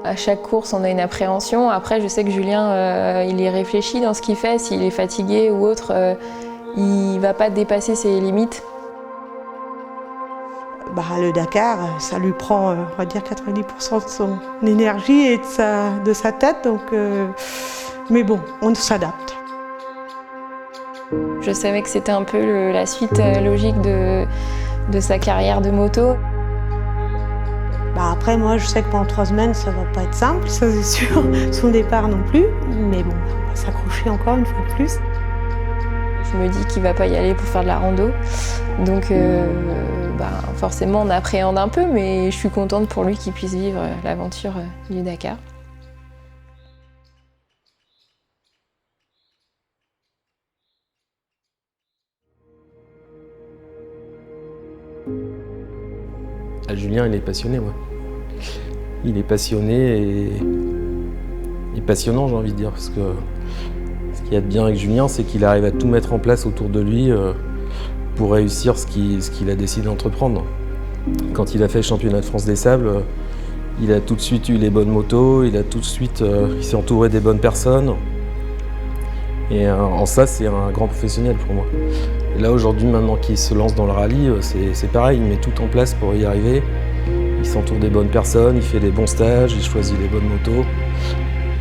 À chaque course, on a une appréhension. Après, je sais que Julien, il est réfléchi dans ce qu'il fait. S'il est fatigué ou autre, il ne va pas dépasser ses limites. Le Dakar, ça lui prend, on va dire, 90% de son énergie et de sa tête. Donc, mais bon, on s'adapte. Je savais que c'était un peu la suite logique de sa carrière de moto. Après, moi, je sais que pendant 3 semaines, ça va pas être simple, ça c'est sûr. Son départ non plus. Mais bon, on va s'accrocher encore une fois de plus. Je me dis qu'il va pas y aller pour faire de la rando. Donc forcément, on appréhende un peu, mais je suis contente pour lui qu'il puisse vivre l'aventure du Dakar. Julien, il est passionné, ouais. Il est passionné et passionnant, j'ai envie de dire, parce que ce qu'il y a de bien avec Julien, c'est qu'il arrive à tout mettre en place autour de lui pour réussir ce qu'il a décidé d'entreprendre. Quand il a fait le championnat de France des sables, il a tout de suite eu les bonnes motos, il s'est entouré des bonnes personnes. Et en ça, c'est un grand professionnel pour moi. Et là, aujourd'hui, maintenant qu'il se lance dans le rallye, c'est pareil, il met tout en place pour y arriver. Il s'entoure des bonnes personnes, il fait les bons stages, il choisit les bonnes motos.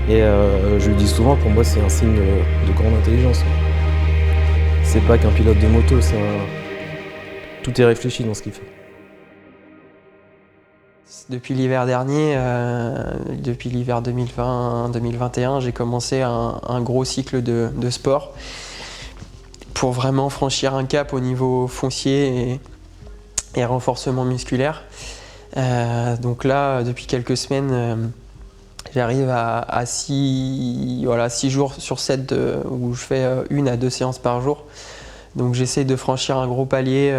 Et je lui dis souvent, pour moi, c'est un signe de grande intelligence. C'est pas qu'un pilote de moto, tout est réfléchi dans ce qu'il fait. Depuis l'hiver dernier, depuis l'hiver 2020-2021, j'ai commencé un gros cycle de sport pour vraiment franchir un cap au niveau foncier et renforcement musculaire. Donc là, depuis quelques semaines, j'arrive à 6 jours sur 7 où je fais 1 à 2 séances par jour. Donc j'essaie de franchir un gros palier.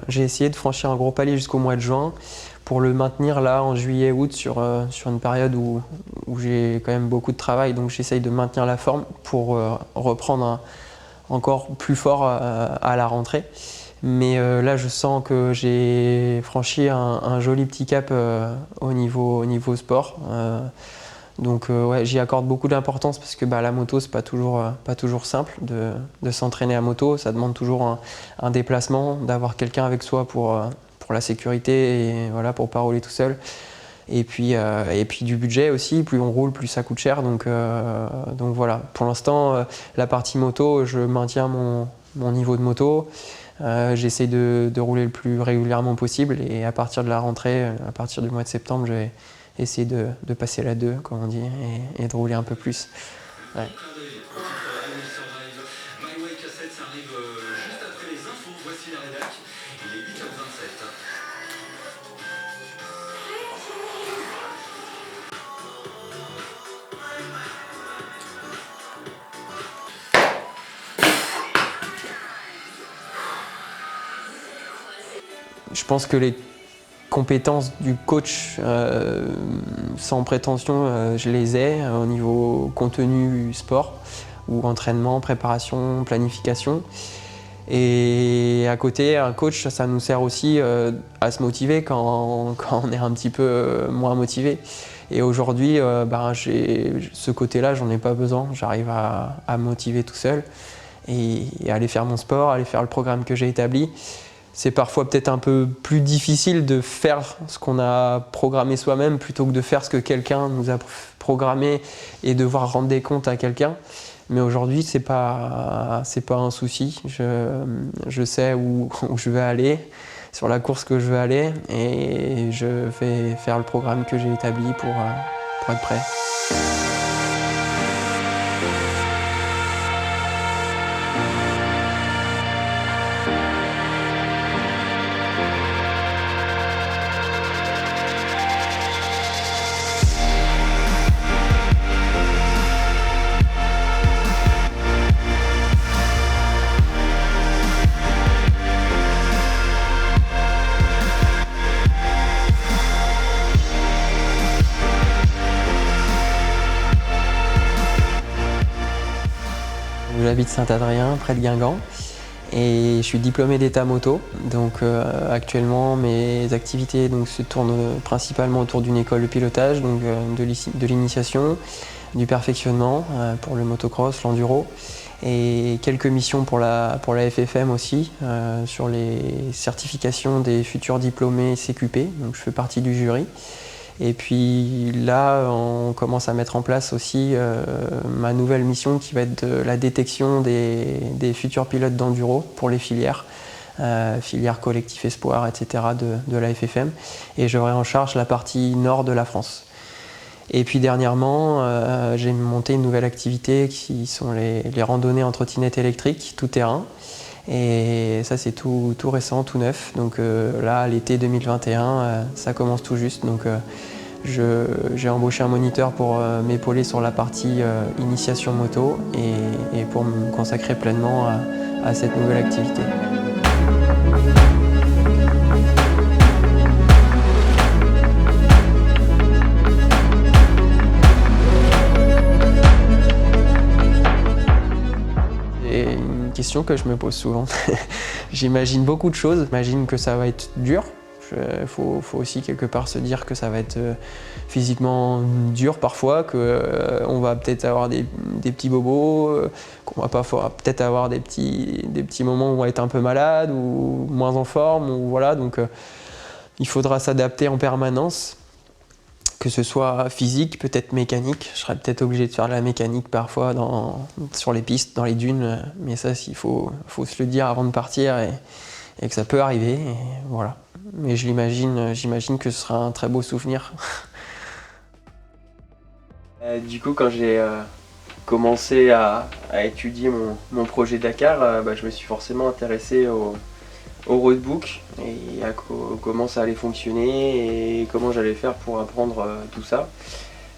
J'ai essayé de franchir un gros palier jusqu'au mois de juin pour le maintenir là en juillet-août sur une période où j'ai quand même beaucoup de travail. Donc j'essaye de maintenir la forme pour reprendre encore plus fort à la rentrée. Mais là, je sens que j'ai franchi un joli petit cap au niveau sport. Donc j'y accorde beaucoup d'importance parce que la moto, c'est pas toujours simple de s'entraîner à moto. Ça demande toujours un déplacement, d'avoir quelqu'un avec soi pour la sécurité et voilà, pour pas rouler tout seul. Et puis du budget aussi, plus on roule, plus ça coûte cher. Donc voilà, pour l'instant, la partie moto, je maintiens mon niveau de moto. J'essaie de rouler le plus régulièrement possible et à partir de la rentrée, à partir du mois de septembre, je vais essayer de passer la 2, comme on dit, et de rouler un peu plus. Ouais. Je pense que les compétences du coach, sans prétention, je les ai au niveau contenu sport ou entraînement, préparation, planification. Et à côté, un coach, ça nous sert aussi à se motiver quand on est un petit peu moins motivé. Et aujourd'hui, ce côté-là, j'en ai pas besoin. J'arrive à me motiver tout seul et à aller faire mon sport, aller faire le programme que j'ai établi. C'est parfois peut-être un peu plus difficile de faire ce qu'on a programmé soi-même plutôt que de faire ce que quelqu'un nous a programmé et devoir rendre des comptes à quelqu'un. Mais aujourd'hui, c'est pas un souci. Je sais où je veux aller, sur la course que je veux aller, et je vais faire le programme que j'ai établi pour être prêt. J'habite Saint-Adrien, près de Guingamp. et je suis diplômé d'état moto. Donc actuellement mes activités se tournent principalement autour d'une école de pilotage, donc de l'initiation, du perfectionnement pour le motocross, l'enduro, et quelques missions pour la FFM aussi, sur les certifications des futurs diplômés CQP, donc je fais partie du jury. Et puis là, on commence à mettre en place aussi ma nouvelle mission qui va être de la détection des futurs pilotes d'enduro pour les filières, filières collectif espoir, etc. de la FFM. Et j'aurai en charge la partie nord de la France. Et puis dernièrement, j'ai monté une nouvelle activité qui sont les randonnées en trottinette électrique, tout terrain. Et ça, c'est tout récent, tout neuf. Donc là, l'été 2021, ça commence tout juste. Donc j'ai embauché un moniteur pour m'épauler sur la partie initiation moto et pour me consacrer pleinement à cette nouvelle activité. Question que je me pose souvent. J'imagine beaucoup de choses. J'imagine que ça va être dur. Faut aussi quelque part se dire que ça va être physiquement dur parfois, qu'on va peut-être avoir des petits bobos, qu'on va peut-être avoir des petits moments où on va être un peu malade ou moins en forme. Ou voilà. Donc il faudra s'adapter en permanence. Que ce soit physique, peut-être mécanique. Je serais peut-être obligé de faire de la mécanique parfois sur les pistes, dans les dunes. Mais ça, il faut se le dire avant de partir et que ça peut arriver. Et voilà. Mais j'imagine que ce sera un très beau souvenir. Du coup, quand j'ai commencé à étudier mon projet Dakar, je me suis forcément intéressé au roadbook et à comment ça allait fonctionner et comment j'allais faire pour apprendre tout ça.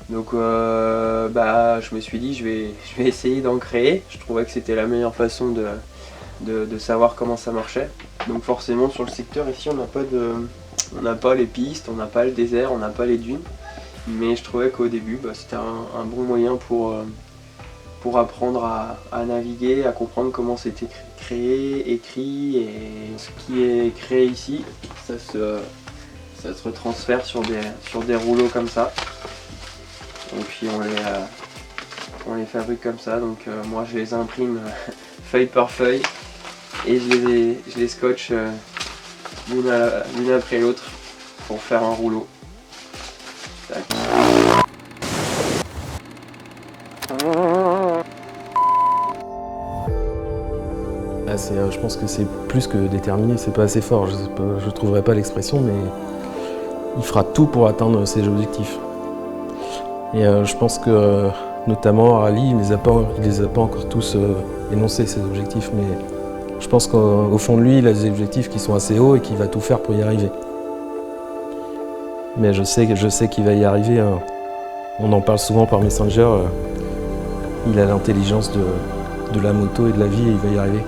Donc je me suis dit je vais essayer d'en créer. Je trouvais que c'était la meilleure façon de savoir comment ça marchait. Donc forcément sur le secteur ici on n'a pas les pistes, on n'a pas le désert, on n'a pas les dunes. Mais je trouvais qu'au début c'était un bon moyen pour apprendre à naviguer, à comprendre comment c'était créé, écrit, et ce qui est créé ici, ça se retransfère sur des rouleaux comme ça. Et puis on les fabrique comme ça, donc moi je les imprime feuille par feuille et je les scotche l'une après l'autre pour faire un rouleau. Tac. Je pense que c'est plus que déterminé, c'est pas assez fort, je trouverai pas l'expression, mais il fera tout pour atteindre ses objectifs. Et je pense que notamment Rally, il les a pas encore tous énoncés ces objectifs, mais je pense qu'au fond de lui, il a des objectifs qui sont assez hauts et qu'il va tout faire pour y arriver. Mais je sais qu'il va y arriver, on en parle souvent par Messenger, il a l'intelligence de la moto et de la vie et il va y arriver.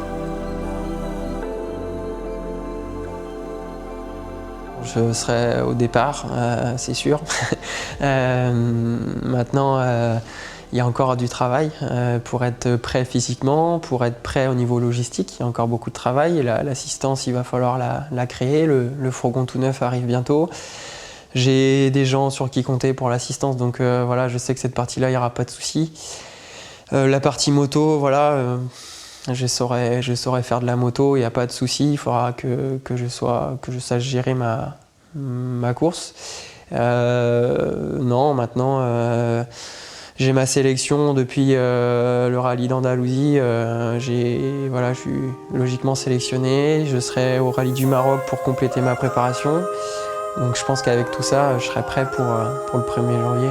Je serai au départ, c'est sûr. Maintenant, il y a encore du travail pour être prêt physiquement, pour être prêt au niveau logistique. Il y a encore beaucoup de travail. L'assistance, il va falloir la créer. Le fourgon tout neuf arrive bientôt. J'ai des gens sur qui compter pour l'assistance, donc voilà, je sais que cette partie-là, il n'y aura pas de souci. La partie moto, voilà, je saurais faire de la moto, il n'y a pas de souci. Il faudra que je sache gérer ma course. Non, maintenant, j'ai ma sélection depuis le rallye d'Andalousie. Je suis logiquement sélectionné. Je serai au rallye du Maroc pour compléter ma préparation. Donc je pense qu'avec tout ça, je serai prêt pour le 1er janvier.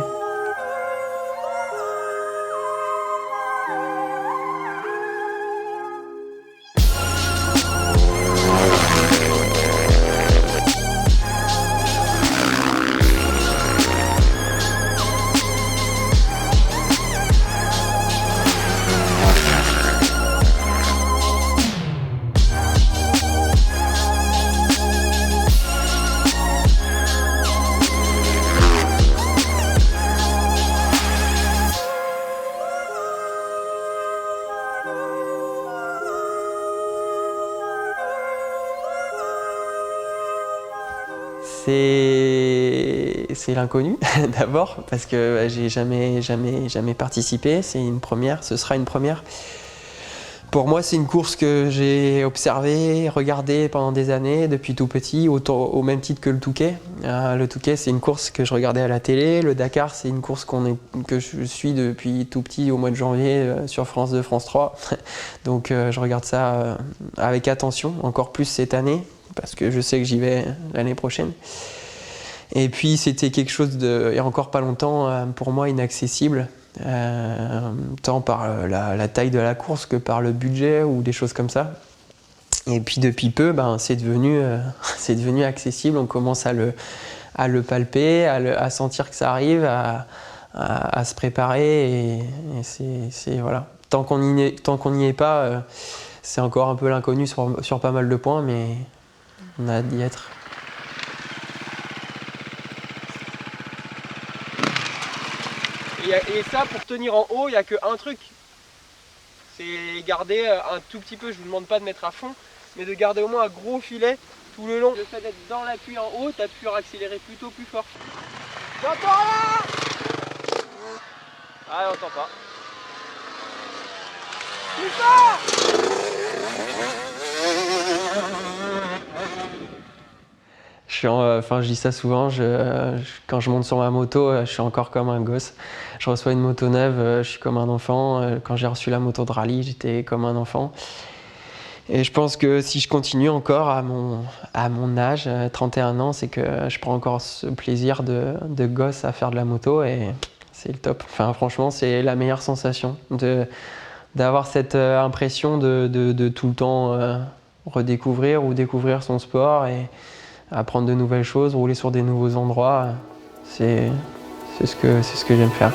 C'est l'inconnu d'abord, parce que j'ai jamais participé. C'est une première, ce sera une première. Pour moi, c'est une course que j'ai observée, regardée pendant des années, depuis tout petit, au même titre que le Touquet. Le Touquet, c'est une course que je regardais à la télé. Le Dakar, c'est une course que je suis depuis tout petit, au mois de janvier, sur France 2, France 3. Donc je regarde ça avec attention, encore plus cette année, parce que je sais que j'y vais l'année prochaine. Et puis c'était quelque chose il y a encore pas longtemps, pour moi, inaccessible. Tant par la taille de la course que par le budget ou des choses comme ça. Et puis depuis peu, c'est devenu accessible. On commence à le palper, à sentir que ça arrive, à se préparer. Et c'est voilà. Tant qu'on n'y est pas, c'est encore un peu l'inconnu sur pas mal de points, mais on a hâte d'y être. Et ça, pour tenir en haut, il n'y a qu'un truc. C'est garder un tout petit peu, je ne vous demande pas de mettre à fond, mais de garder au moins un gros filet tout le long. Le fait d'être dans l'appui en haut, tu as pu accélérer plutôt plus fort. J'entends là! Ah, on n'entend pas. Plus fort! Je dis ça souvent, quand je monte sur ma moto, je suis encore comme un gosse. Je reçois une moto neuve, je suis comme un enfant. Quand j'ai reçu la moto de rallye, j'étais comme un enfant. Et je pense que si je continue encore à mon âge, 31 ans, c'est que je prends encore ce plaisir de gosse à faire de la moto et c'est le top. Enfin, franchement, c'est la meilleure sensation d'avoir cette impression de tout le temps redécouvrir ou découvrir son sport et apprendre de nouvelles choses, rouler sur des nouveaux endroits. C'est ce que j'aime faire.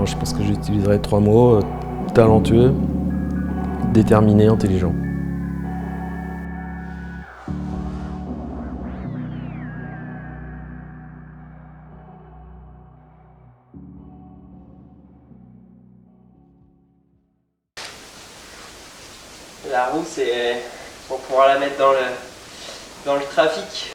Je pense que j'utiliserais 3 mots, talentueux, déterminé, intelligent. La roue, c'est pour pouvoir la mettre dans le trafic.